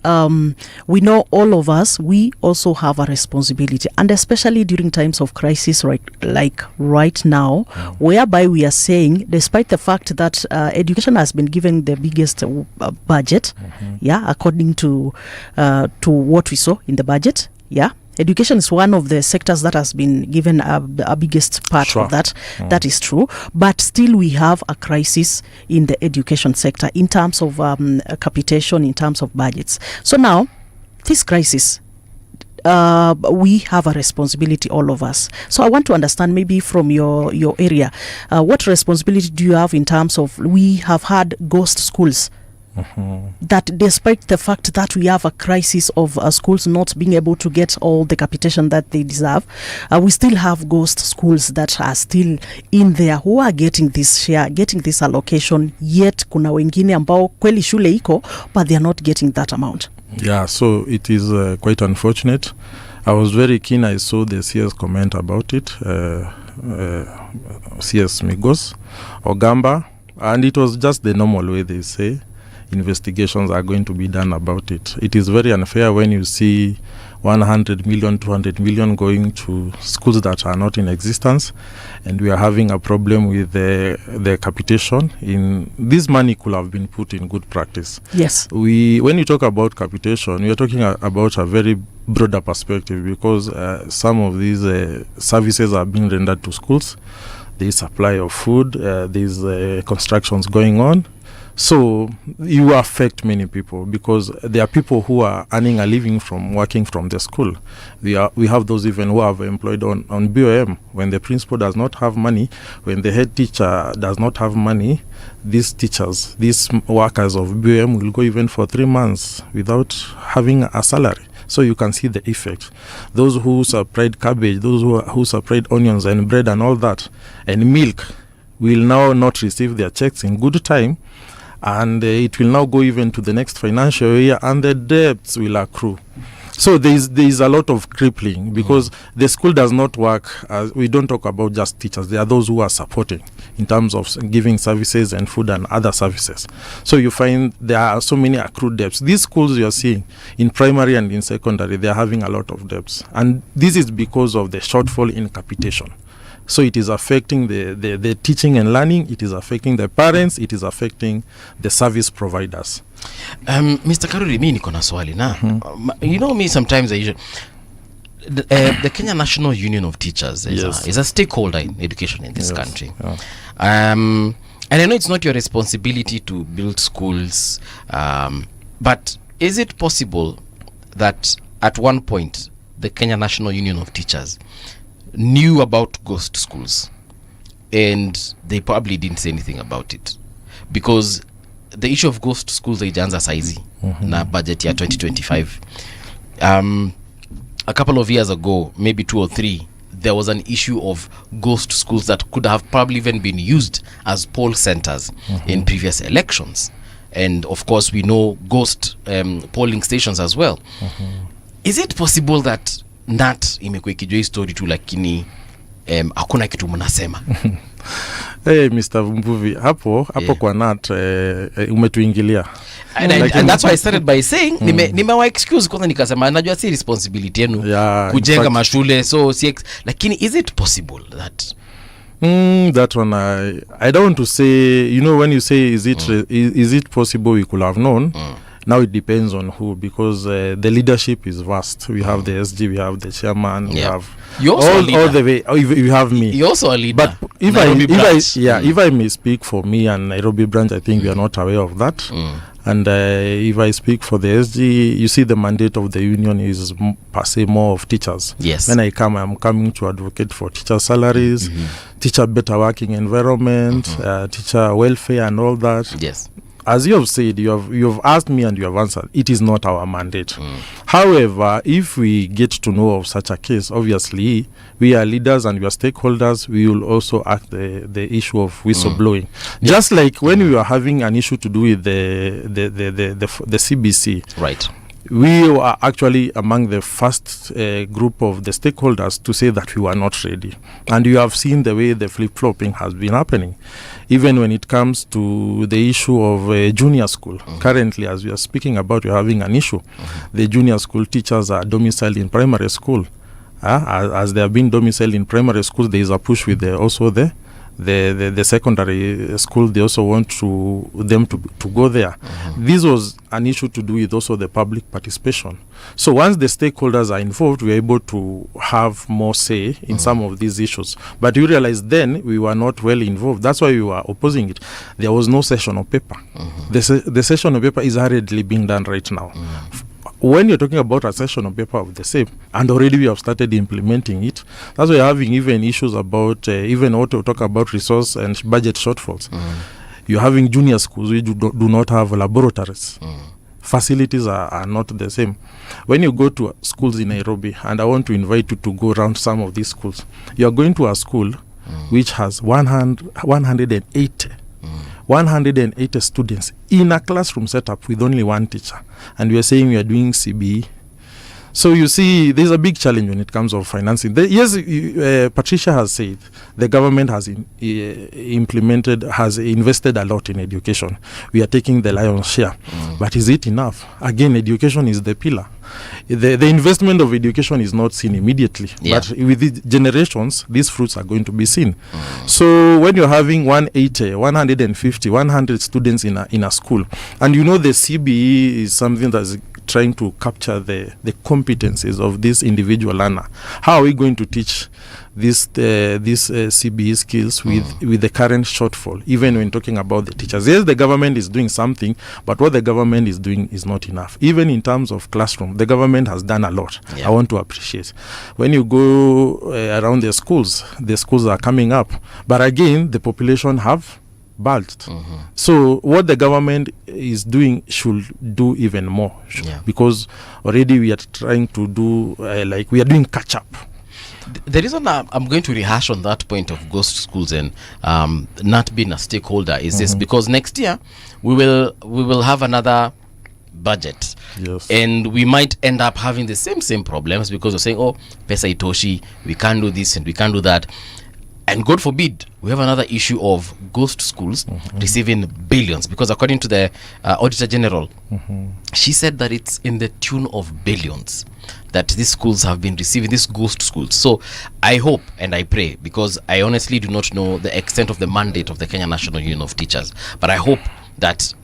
Speaker 3: we know all of us, we also have a responsibility, and especially during times of crisis, like right now, whereby we are saying, despite the fact that education has been given the biggest budget, according to what we saw in the budget, education is one of the sectors that has been given a biggest part of that. That is true. But still we have a crisis in the education sector in terms of capitation, in terms of budgets. So now, this crisis, we have a responsibility, all of us. So I want to understand, maybe from your area, what responsibility do you have in terms of, we have had ghost schools, that despite the fact that we have a crisis of schools not being able to get all the capitation that they deserve, we still have ghost schools that are still in there, who are getting this share, getting this allocation, yet kuna wengine ambao kweli shule iko, but they are not getting that amount.
Speaker 2: So it is quite unfortunate. I was very keen, I saw the CS comment about it, CS Migos, Ogamba, and it was just the normal way they say investigations are going to be done about it. It is very unfair when you see 100 million, 200 million going to schools that are not in existence, and we are having a problem with the capitation. This money could have been put in good practice.
Speaker 3: Yes.
Speaker 2: When you talk about capitation, we are talking about a very broader perspective, because some of these services are being rendered to schools. There is supply of food, there's constructions going on. So you affect many people, because there are people who are earning a living from working from the school. We have those even who are employed on BOM. When the principal does not have money, when the head teacher does not have money, these teachers, these workers of BOM will go even for 3 months without having a salary. So you can see the effect. Those who supplied cabbage, those who supplied onions and bread and all that, and milk, will now not receive their checks in good time. And it will now go even to the next financial year, and the debts will accrue. So there is a lot of crippling because the school does not work as, we don't talk about just teachers. There are those who are supporting in terms of giving services and food and other services. So you find there are so many accrued debts. These schools you are seeing in primary and in secondary, they are having a lot of debts. And this is because of the shortfall in capitation. So it is affecting the teaching and learning, it is affecting the parents, it is affecting the service providers.
Speaker 1: Mr. Karuri, mi niko na swali na you know me sometimes I usually the Kenya National Union of Teachers is a stakeholder in education in this country. Yeah. And I know it's not your responsibility to build schools, but is it possible that at one point the Kenya National Union of Teachers knew about ghost schools and they probably didn't say anything about it? Because the issue of ghost schools haijaanza saizi na budget ya 2025. A couple of years ago, maybe 2 or 3, there was an issue of ghost schools that could have probably even been used as poll centers in previous elections. And of course, we know ghost polling stations as well. Is it possible that NUT imekuwa ikijua hii story tu lakini hakuna kitu mnasema?
Speaker 2: Hey, Mr. Mbuvi, hapo kwa NUT umetuingilia.
Speaker 1: And that's why I started by saying nimewa excuse kwanza nikasema najua si responsibility yenu kujenga mashule, so lakini is it possible that
Speaker 2: that one I don't want to say, you know, when you say is it possible we could have known. Now it depends on who, because the leadership is vast. We have the SG, we have the chairman, we have all the way. You have me.
Speaker 1: You're also a leader.
Speaker 2: But if I may speak for me and Nairobi branch, I think we are not aware of that. And if I speak for the SG, you see the mandate of the union is per se more of teachers.
Speaker 1: Yes.
Speaker 2: When I come, I'm coming to advocate for teacher salaries, teacher better working environment, teacher welfare and all that.
Speaker 1: Yes.
Speaker 2: As you have said, you have asked me and you have answered. It is not our mandate. However, if we get to know of such a case, obviously we are leaders and we are stakeholders. We will also act the issue of whistleblowing. Just like when we were having an issue to do with the CBC,
Speaker 1: right?
Speaker 2: We were actually among the first group of the stakeholders to say that we were not ready. And you have seen the way the flip-flopping has been happening. Even when it comes to the issue of junior school. Currently, as we are speaking about, we are having an issue. The junior school teachers are domiciled in primary school. As they have been domiciled in primary school, there is a push with also the secondary school. They also want them to go there. This was an issue to do with also the public participation. So once the stakeholders are involved, we are able to have more say in some of these issues. But you realize then we were not well involved. That's why we were opposing it. There was no session of paper. The session of paper is hurriedly being done right now. When you're talking about a session of paper of the same, and already we have started implementing it, that's why you're having even issues about, even what to talk about resource and budget shortfalls. You're having junior schools which do not have laboratories. Facilities are not the same. When you go to schools in Nairobi, and I want to invite you to go around some of these schools, you're going to a school which has 180 students in a classroom setup with only one teacher, and we are saying we are doing CBE. So you see, there's a big challenge when it comes of financing. Patricia has said the government has has invested a lot in education. We are taking the lion's share. But is it enough? Again, education is the pillar. The investment of education is not seen immediately. But with the generations, these fruits are going to be seen. So when you're having 180, 150, 100 students in a school, and you know the CBE is something that's trying to capture the competencies of this individual learner. How are we going to teach these CBE skills with the current shortfall, even when talking about the teachers? Yes, the government is doing something, but what the government is doing is not enough. Even in terms of classroom, the government has done a lot. I want to appreciate. When you go around the schools are coming up, but again, the population have bulged. So what the government is doing should do even more, because already we are trying to do we are doing catch up.
Speaker 1: The reason I'm going to rehash on that point of ghost schools and not being a stakeholder is this, because next year we will have another budget,
Speaker 2: Yes.
Speaker 1: And we might end up having the same problems because we're saying, oh, pesa itoshi, we can't do this and we can't do that. And God forbid, we have another issue of ghost schools receiving billions, because according to the Auditor General, she said that it's in the tune of billions that these schools have been receiving, these ghost schools. So I hope and I pray, because I honestly do not know the extent of the mandate of the Kenya National Union of Teachers, but I hope that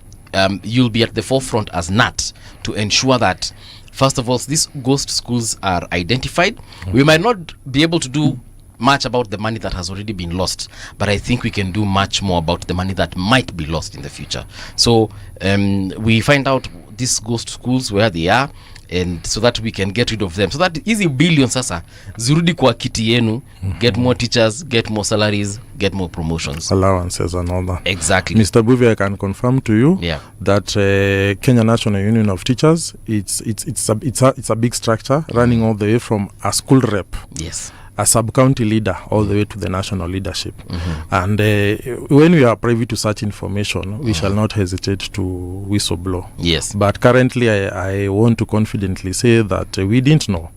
Speaker 1: you'll be at the forefront as KNUT to ensure that, first of all, these ghost schools are identified. We might not be able to do much about the money that has already been lost, but I think we can do much more about the money that might be lost in the future. So we find out these ghost schools, where they are, and so that we can get rid of them, so that easy billions sasa zirudi kwa kiti yenu, get more teachers, get more salaries, get more promotions,
Speaker 2: allowances and all that.
Speaker 1: Exactly.
Speaker 2: Mr. Buvi, I can confirm to you that Kenya National Union of Teachers, it's a big structure running all the way from a school rep,
Speaker 1: yes,
Speaker 2: a sub-county leader, all the way to the national leadership. And when we are privy to such information, we shall not hesitate to whistleblow.
Speaker 1: Yes.
Speaker 2: But currently, I want to confidently say that we didn't know,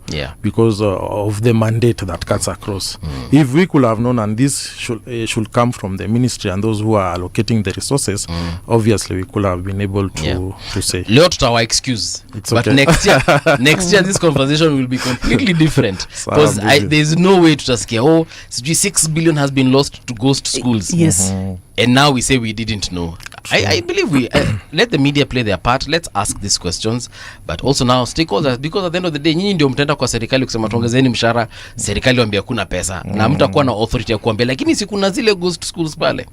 Speaker 2: because of the mandate that cuts across. If we could have known, and this should come from the ministry and those who are allocating the resources, obviously we could have been able to say.
Speaker 1: Leo tutawa excuse.
Speaker 2: It's
Speaker 1: but
Speaker 2: okay.
Speaker 1: next year this conversation will be completely different, because there's no way to just care, oh, 6 billion has been lost to ghost schools.
Speaker 3: Yes.
Speaker 1: And now we say we didn't know. I believe we let the media play their part. Let's ask these questions, but also now stakeholders, because at the end of the day, nyinyi ndio mtaenda kwa serikali kusema tuongezeni mshahara, serikali waambia kuna pesa, na mtakuwa na authority ya kuambia, lakini si kuna zile ghost schools pale.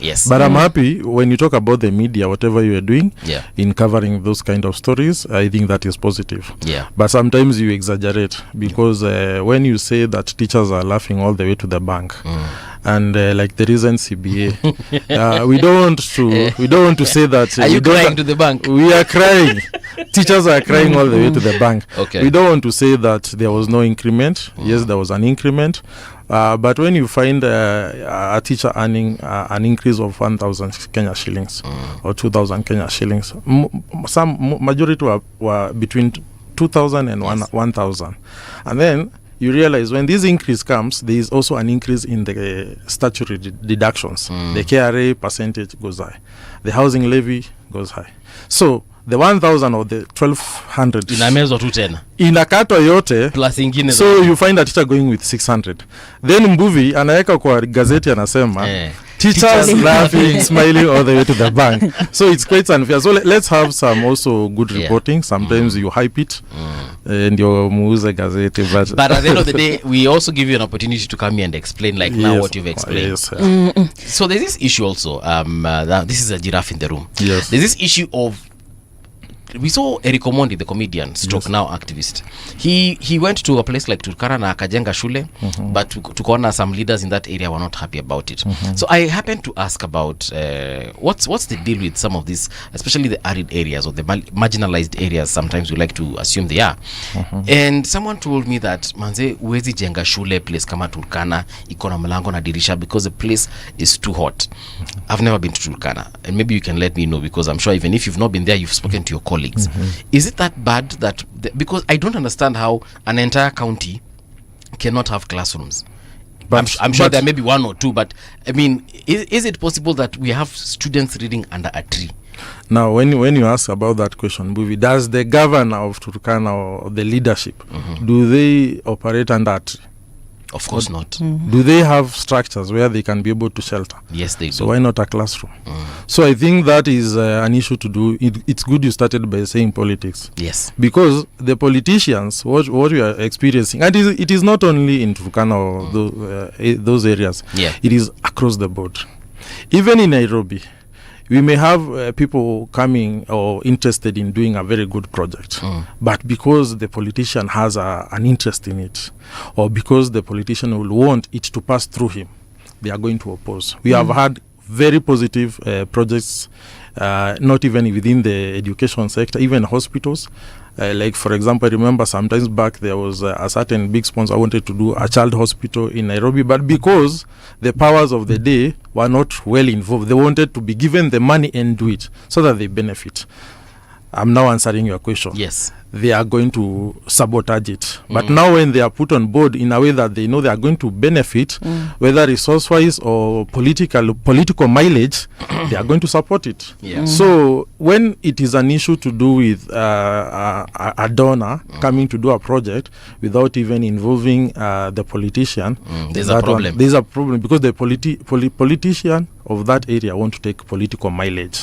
Speaker 1: Yes.
Speaker 2: But I'm happy when you talk about the media, whatever you are doing in covering those kind of stories, I think that is positive. But sometimes you exaggerate, because when you say that teachers are laughing all the way to the bank, and like the recent CBA, we don't want to say that.
Speaker 1: Are you crying to the bank?
Speaker 2: We are crying. Teachers are crying all the way to the bank.
Speaker 1: Okay.
Speaker 2: We don't want to say that there was no increment. Yes, there was an increment. But when you find a teacher earning an increase of 1,000 Kenya shillings or 2,000 Kenya shillings, majority were between 2,000 and 1,000. And then you realize when this increase comes, there is also an increase in the statutory deductions. The KRA percentage goes high. The housing levy goes high. So the 1,000 or the 1,200
Speaker 1: inamezwa tu tena
Speaker 2: inakatwa yote
Speaker 1: plus ingine,
Speaker 2: so you find a teacher going with 600. Then Mbuvi anaweka kwa gazeti anasema teachers laughing, smiling all the way to the bank. So it's quite unfair. So let's have some also good reporting. Sometimes you hype it and you muuze gazeti. But
Speaker 1: at the end of the day, we also give you an opportunity to come here and explain, like now what you've explained. So there's this issue also. This is a giraffe in the room.
Speaker 2: Yes.
Speaker 1: There's this issue of, we saw Eric Omondi, the comedian, stroke now activist. He went to a place like Turkana na akajenga shule, but tukaona some leaders in that area were not happy about it. So I happened to ask about what's the deal with some of these, especially the arid areas or the marginalized areas. Sometimes we like to assume they are. And someone told me that manze uwezi jenga shule place kama Turkana iko na mlango na dirisha, because the place is too hot. I've never been to Turkana, and maybe you can let me know, because I'm sure even if you've not been there, you've spoken to your colleagues. Is it that bad that because I don't understand how an entire county cannot have classrooms? But I'm sure there may be one or two, but I mean, is it possible that we have students reading under a tree?
Speaker 2: Now, when you ask about that question, Buvi, does the governor of Turkana or the leadership, do they operate under a tree?
Speaker 1: Of course not.
Speaker 2: Do they have structures where they can be able to shelter?
Speaker 1: Yes, they do.
Speaker 2: So why not a classroom? So I think that is an issue to do. It's good you started by saying politics.
Speaker 1: Yes.
Speaker 2: Because the politicians, what we are experiencing, and it is not only in Turkana or those areas. It is across the board. Even in Nairobi, we may have people coming or interested in doing a very good project, but because the politician has an interest in it, or because the politician will want it to pass through him, they are going to oppose. We have had very positive projects, not even within the education sector, even hospitals. Like, for example, I remember sometimes back there was a certain big sponsor wanted to do a child hospital in Nairobi, but because the powers of the day were not well involved, they wanted to be given the money and do it so that they benefit. I'm now answering your question.
Speaker 1: Yes.
Speaker 2: They are going to sabotage it. But now when they are put on board in a way that they know they are going to benefit, whether resource-wise or political mileage, they are going to support it.
Speaker 1: Yeah.
Speaker 2: So when it is an issue to do with a donor coming to do a project without even involving the politician,
Speaker 1: there's a problem.
Speaker 2: There's a problem because the politician of that area want to take political mileage.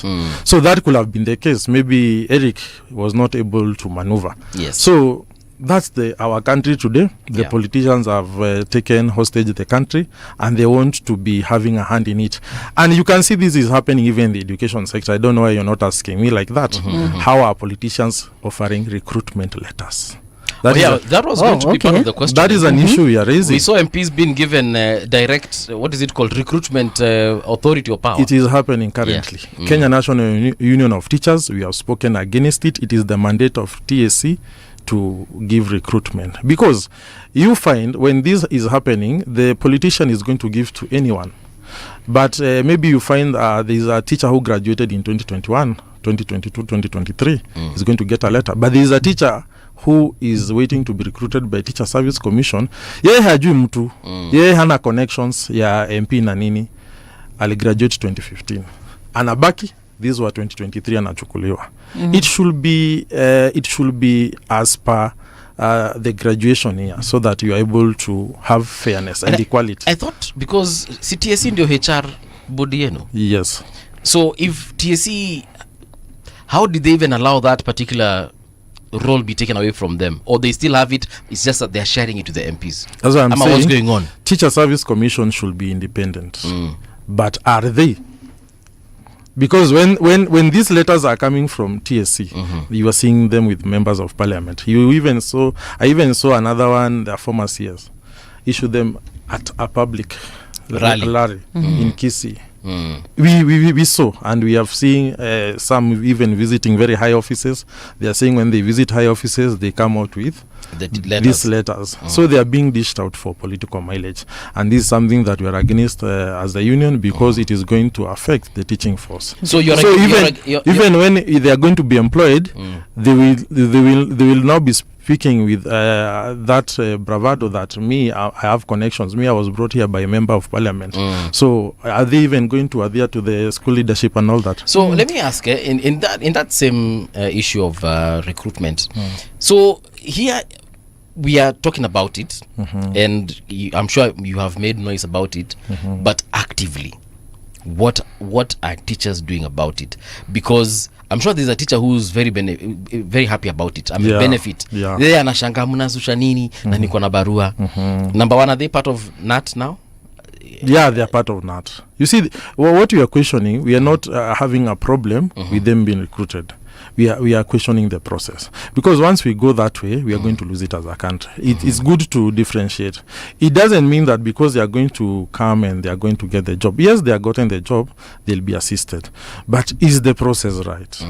Speaker 2: So that could have been the case. Maybe Eric was not able to maneuver.
Speaker 1: Yes.
Speaker 2: So that's our country today. The politicians have taken hostage the country, and they want to be having a hand in it. And you can see this is happening even in the education sector. I don't know why you're not asking me like that. How are politicians offering recruitment letters?
Speaker 1: That was going to be part of the question.
Speaker 2: That is an issue we are raising.
Speaker 1: We saw MPs being given direct, what is it called, recruitment authority or power.
Speaker 2: It is happening currently. Kenya National Union of Teachers, we have spoken against it. It is the mandate of TSC to give recruitment. Because you find when this is happening, the politician is going to give to anyone. But maybe you find there is a teacher who graduated in 2021, 2022, 2023 is going to get a letter. But there is a teacher who is waiting to be recruited by Teacher Service Commission. Yeye hajui mtu. Yeye hana connections ya MP na nini. Aligraduate 2015. Anabaki, these were 2023 anachukuliwa. It should be as per the graduation year, so that you are able to have fairness and equality.
Speaker 1: I thought because TSC ndio HR body yenu.
Speaker 2: Yes.
Speaker 1: So if TSC, how did they even allow that particular role be taken away from them, or they still have it? It's just that they're sharing it to the MPs.
Speaker 2: That's what I'm saying.
Speaker 1: What's going on?
Speaker 2: Teacher Service Commission should be independent. But are they? Because when these letters are coming from TSC, you are seeing them with members of parliament. I even saw another one, the former CS, issue them at a public rally in Kisii. We saw, and we have seen some even visiting very high offices. They are saying when they visit high offices, they come out with these letters. So they are being dished out for political mileage. And this is something that we are against as a union, because it is going to affect the teaching force.
Speaker 1: So
Speaker 2: even when they are going to be employed, they will now be speaking with that bravado that I have connections. I was brought here by a member of parliament. So are they even going to adhere to the school leadership and all that? So
Speaker 1: let me ask, in that same issue of recruitment, so here we are talking about it, and I'm sure you have made noise about it, but actively, what are teachers doing about it? Because I'm sure there's a teacher who's very happy about it. I mean, benefit. They anashanga mnazusha nini na niko na barua. Number one, are they part of KNUT now?
Speaker 2: Yeah, they are part of KNUT. You see, what we are questioning, we are not having a problem with them being recruited. We are questioning the process, because once we go that way, we are going to lose it as a country. It's good to differentiate. It doesn't mean that because they are going to come and they are going to get the job. Yes, they are gotten the job, they'll be assisted. But is the process right?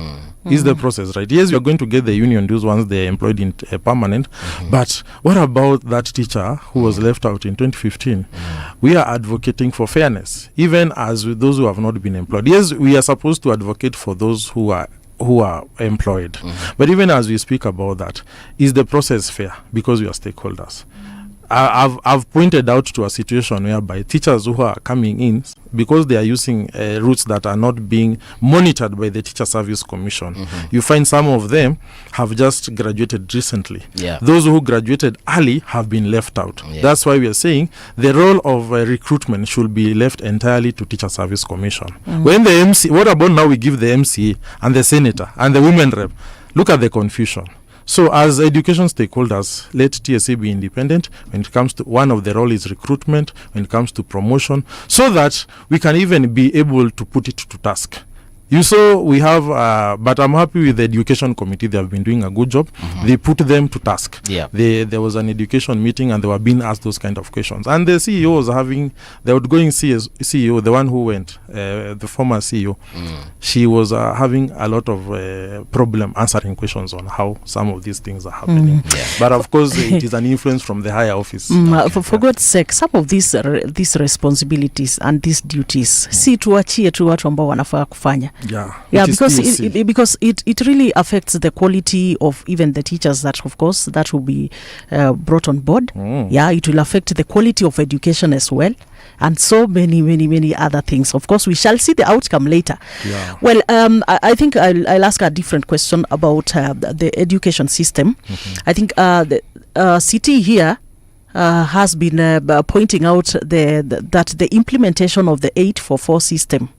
Speaker 2: Is the process right? Yes, you are going to get the union dues once they are employed in permanent. But what about that teacher who was left out in 2015? We are advocating for fairness, even as with those who have not been employed. Yes, we are supposed to advocate for those who are employed. But even as we speak about that, is the process fair? Because we are stakeholders. I've pointed out to a situation whereby teachers who are coming in, because they are using routes that are not being monitored by the Teacher Service Commission, you find some of them have just graduated recently. Those who graduated early have been left out. That's why we are saying the role of recruitment should be left entirely to Teacher Service Commission. When the MC, what about now we give the MCA and the senator and the women rep? Look at the confusion. So as education stakeholders, let TSA be independent when it comes to one of the role is recruitment, when it comes to promotion, so that we can even be able to put it to task. You saw we have, but I'm happy with the education committee. They have been doing a good job. They put them to task. There was an education meeting and they were being asked those kind of questions. And the CEO was having, the outgoing CEO, the one who went, the former CEO, she was having a lot of problem answering questions on how some of these things are happening. But of course, it is an influence from the higher office.
Speaker 3: For God's sake, some of these responsibilities and these duties, si tuachie tu watu ambao wanafaa kufanya.
Speaker 2: Yeah,
Speaker 3: Yeah,
Speaker 2: it is
Speaker 3: because
Speaker 2: TSC.
Speaker 3: because it really affects the quality of even the teachers that, of course, that will be brought on board. Yeah, it will affect the quality of education as well, and so many other things. Of course, we shall see the outcome later.
Speaker 2: Yeah.
Speaker 3: Well, I think I'll ask a different question about the education system. I think the city here has been pointing out that the implementation of the 844 system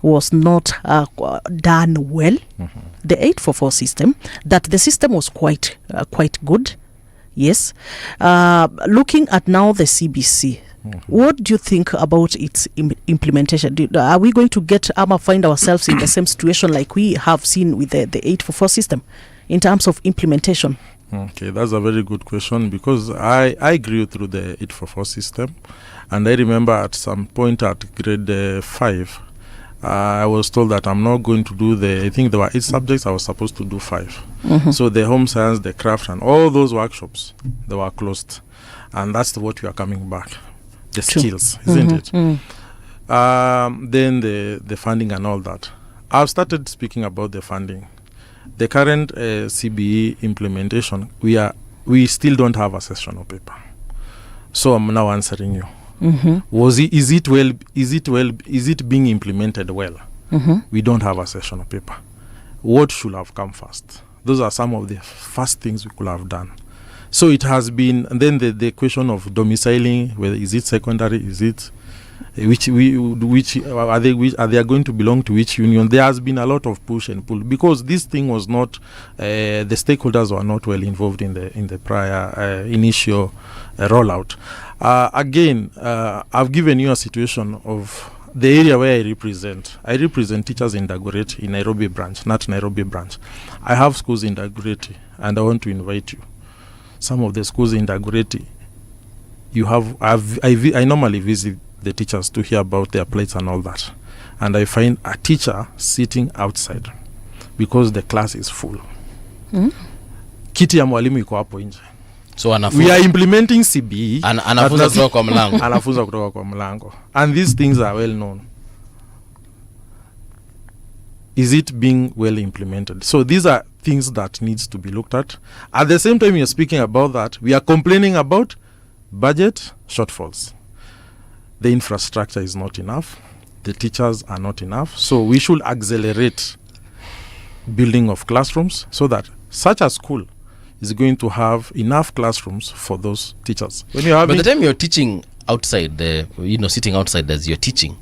Speaker 3: was not done well. The 844 system, that the system was quite good. Yes. Looking at now the CBC, what do you think about its implementation? Are we going to find ourselves in the same situation like we have seen with the 844 system in terms of implementation?
Speaker 2: Okay, that's a very good question, because I grew through the 844 system, and I remember at some point at grade 5, I was told that I'm not going to do I think there were 8 subjects, I was supposed to do 5. So the home science, the craft, and all those workshops, they were closed. And that's what we are coming back, the skills, isn't it? Then the funding and all that. I've started speaking about the funding. The current CBE implementation, we still don't have a sessional paper. So I'm now answering you. Is it being implemented well? We don't have a sessional paper. What should have come first? Those are some of the first things we could have done. So it has been, and then the question of domiciling, whether is it secondary, is it which are they going to belong to which union? There has been a lot of push and pull, because this thing was not the stakeholders were not well involved in the prior initial rollout. Again, I've given you a situation of the area where I represent. I represent teachers in Dagoretti, in Nairobi branch, not Nairobi branch. I have schools in Dagoretti, and I want to invite you. Some of the schools in Dagoretti, I normally visit the teachers to hear about their plates and all that, and I find a teacher sitting outside because the class is full. Kiti ya mwalimu iko hapo nje.
Speaker 1: So
Speaker 2: we are implementing CBE,
Speaker 1: anafunza kutoka kwa mlango.
Speaker 2: Anafunza kutoka kwa mlango, and these things are well known. Is it being well implemented? So these are things that needs to be looked at. At the same time, you're speaking about that, we are complaining about budget shortfalls. The infrastructure is not enough. The teachers are not enough. So we should accelerate building of classrooms so that such a school is going to have enough classrooms for those teachers. When you have
Speaker 1: by the time you're teaching outside, sitting outside as you're teaching,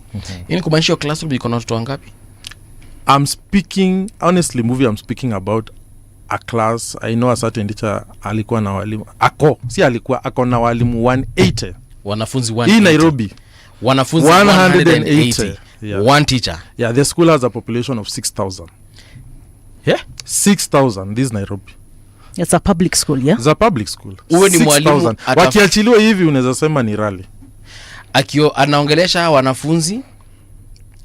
Speaker 1: in kumaanisha classroom iko na watoto wangapi?
Speaker 2: I'm speaking about a class. I know a certain teacher alikuwa na walimu ako na walimu 180.
Speaker 1: Wanafunzi 180
Speaker 2: in Nairobi.
Speaker 1: Wanafunzi 180.
Speaker 2: Yeah.
Speaker 1: One teacher.
Speaker 2: Yeah, the school has a population of 6,000.
Speaker 1: Yeah,
Speaker 2: 6,000. This is Nairobi.
Speaker 3: It's a public school, yeah?
Speaker 2: It's a public school.
Speaker 1: Uwe ni mwalimu
Speaker 2: wakiachiliwa hivi unaweza sema ni rally.
Speaker 1: Anaongelesha wanafunzi.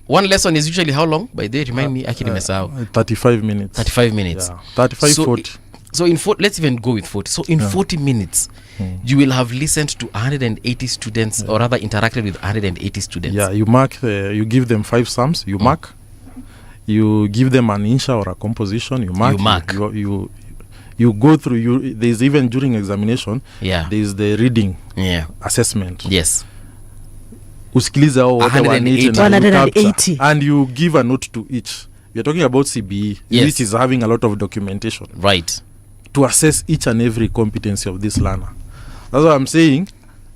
Speaker 1: One lesson is usually how long? By the remind me, nimesahau.
Speaker 2: 35 minutes.
Speaker 1: 35 minutes.
Speaker 2: Yeah. 35, so 40.
Speaker 1: So let's even go with 40. So in 40 minutes, you will have listened to 180 students, or rather interacted with 180 students.
Speaker 2: Yeah, you mark, you give them 5 sums, you mark. You give them an insha or a composition, you mark. You go through, there's even during examination, there's the reading assessment.
Speaker 1: Yes.
Speaker 2: Usikilize hao wote
Speaker 3: 180
Speaker 2: and you give a note to each. We are talking about CBE, which is having a lot of documentation.
Speaker 1: Right.
Speaker 2: To assess each and every competency of this learner. That's what I'm saying.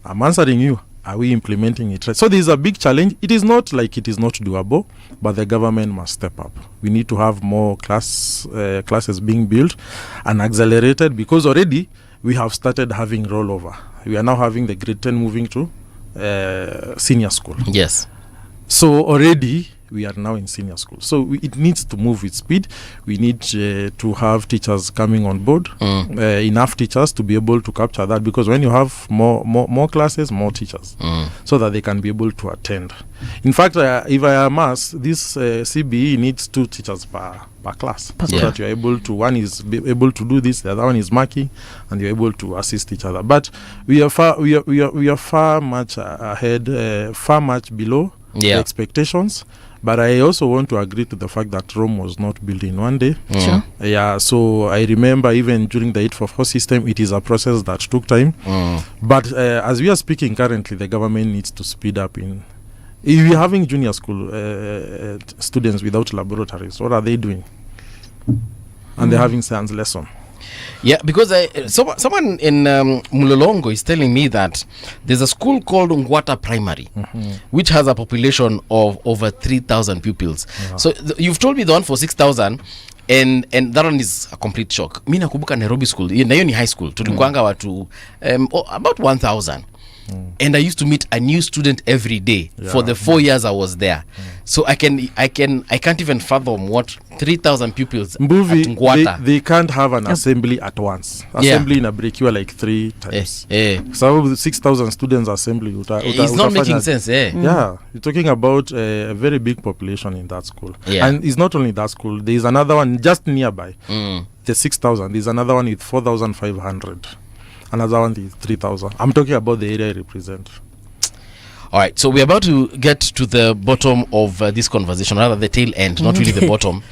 Speaker 2: I'm answering you. Are we implementing it right? So there is a big challenge. It is not like it is not doable, but the government must step up. We need to have more classes being built and accelerated, because already we have started having rollover. We are now having the grade 10 moving to senior school.
Speaker 1: Yes.
Speaker 2: So already we are now in senior school. So it needs to move with speed. We need to have teachers coming on board, enough teachers to be able to capture that, because when you have more classes, more teachers, so that they can be able to attend. In fact, if I am asked, this CBE needs 2 teachers per class, so that you are able to, one is able to do this, the other one is marking, and you're able to assist each other. But we are far much ahead, far much below the expectations, But I also want to agree to the fact that Rome was not built in one day.
Speaker 3: Sure.
Speaker 2: Yeah, so I remember even during the 844 system, it is a process that took time. But as we are speaking currently, the government needs to speed up in. If you're having junior school students without laboratories, what are they doing? And they're having science lesson.
Speaker 1: Yeah, because someone in Mulolongo is telling me that there's a school called Ngwata Primary, which has a population of over 3,000 pupils.
Speaker 2: Yeah.
Speaker 1: So you've told me the one for 6,000, and that one is a complete shock. Mi nakumbuka Nairobi school, na hiyo ni high school, tulikuanga watu about 1,000. And I used to meet a new student every day for the 4 years I was there. So I can't even fathom what 3,000 pupils
Speaker 2: Mbuvi,
Speaker 1: at Ngwata.
Speaker 2: they can't have an assembly at once. Assembly in a break, you are like 3 times. So 6,000 students assembly.
Speaker 1: It's not making sense.
Speaker 2: Yeah, you're talking about a very big population in that school.
Speaker 1: Yeah.
Speaker 2: And it's not only that school. There is another one just nearby. The 6,000. There's another one with 4,500. Another one is 3,000. I'm talking about the area I represent.
Speaker 1: All right, so we're about to get to the bottom of this conversation, rather the tail end, not really the bottom.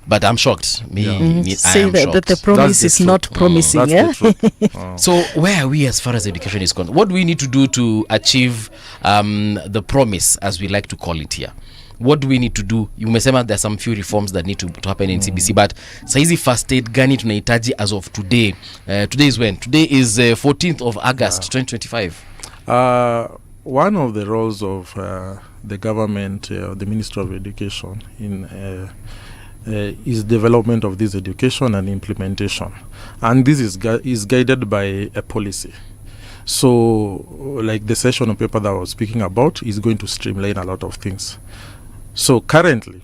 Speaker 1: But I'm shocked. I
Speaker 3: Say
Speaker 1: am
Speaker 3: that
Speaker 1: shocked.
Speaker 3: the promise is not promising.
Speaker 2: That's
Speaker 3: Yeah?
Speaker 2: the truth.
Speaker 1: So where are we as far as education is concerned? What do we need to do to achieve the promise, as we like to call it here? What do we need to do? You umesema there's some few reforms that need to happen in CBC, but saizi first aid gani tunahitaji as of today? Today is when? Today is 14th of August 2025.
Speaker 2: One of the roles of the government, the Ministry of Education, is development of this education and implementation, and this is guided by a policy. So, like the session of paper that I was speaking about is going to streamline a lot of things. So currently,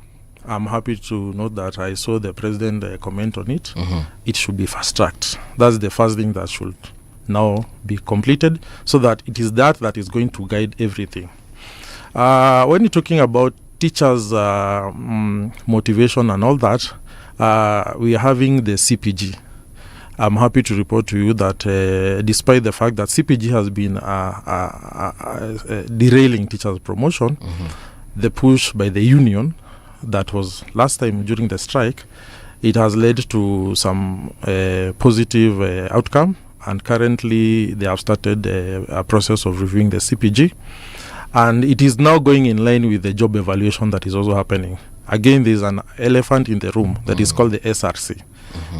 Speaker 2: I'm happy to note that I saw the president comment on it. It should be fast-tracked. That's the first thing that should now be completed, so that it is that is going to guide everything. When you're talking about teachers' motivation and all that, we are having the CPG. I'm happy to report to you that despite the fact that CPG has been derailing teachers' promotion, the push by the union that was last time during the strike, it has led to some positive outcome, and currently they have started a process of reviewing the CPG, and it is now going in line with the job evaluation that is also happening. Again, there is an elephant in the room that is called the SRC.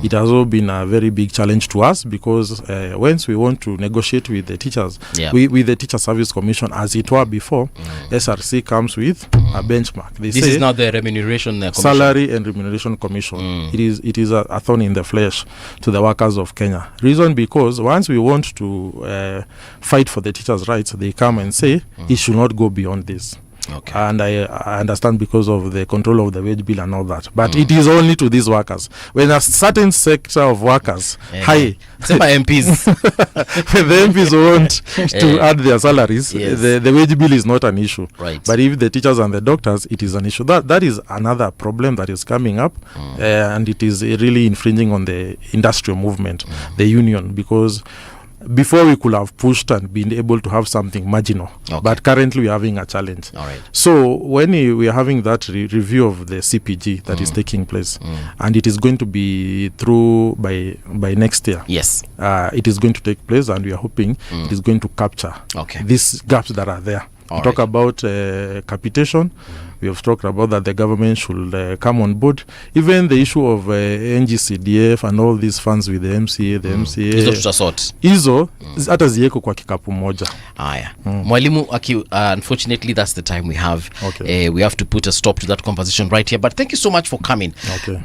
Speaker 2: It has also been a very big challenge to us, because once we want to negotiate with the teachers, with the Teacher Service Commission, as it were before, SRC comes with a benchmark. This is
Speaker 1: now the remuneration commission.
Speaker 2: Salary and Remuneration Commission. It is a thorn in the flesh to the workers of Kenya. Reason because once we want to fight for the teachers' rights, they come and say it should not go beyond this.
Speaker 1: Okay.
Speaker 2: And I understand because of the control of the wage bill and all that. But it is only to these workers. When a certain sector of workers,
Speaker 1: MPs.
Speaker 2: when the MPs want to add their salaries, the wage bill is not an issue.
Speaker 1: Right.
Speaker 2: But if the teachers and the doctors, it is an issue. That is another problem that is coming up, and it is really infringing on the industrial movement, the union, because before we could have pushed and been able to have something marginal, but currently we are having a challenge.
Speaker 1: All right.
Speaker 2: So when we are having that review of the CPG that is taking place, and it is going to be through by next year.
Speaker 1: Yes.
Speaker 2: It is going to take place, and we are hoping it is going to capture these gaps that are there. We talk about capitation. We have talked about that the government should come on board. Even the issue of NGCDF and all these funds with the MCA,
Speaker 1: Hizo tutasort.
Speaker 2: Hizo hata zieko kwa kikapu moja.
Speaker 1: Mwalimu Aki, unfortunately that's the time we have. We have to put a stop to that conversation right here. But thank you so much for coming.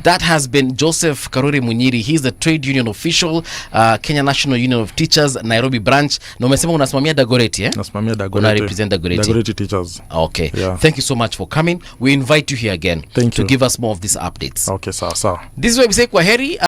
Speaker 1: That has been Joseph Karuri Munyiri. He's the trade union official, Kenya National Union of Teachers, Nairobi branch. Na umesema unasimamia Dagoretti, eh?
Speaker 2: Nasimamia Dagoretti.
Speaker 1: Una represent Dagoretti
Speaker 2: teachers.
Speaker 1: Okay. Thank you so much for coming. We invite you here again to give us more of these updates.
Speaker 2: Okay, sawa.
Speaker 1: This is why we say kwaheri.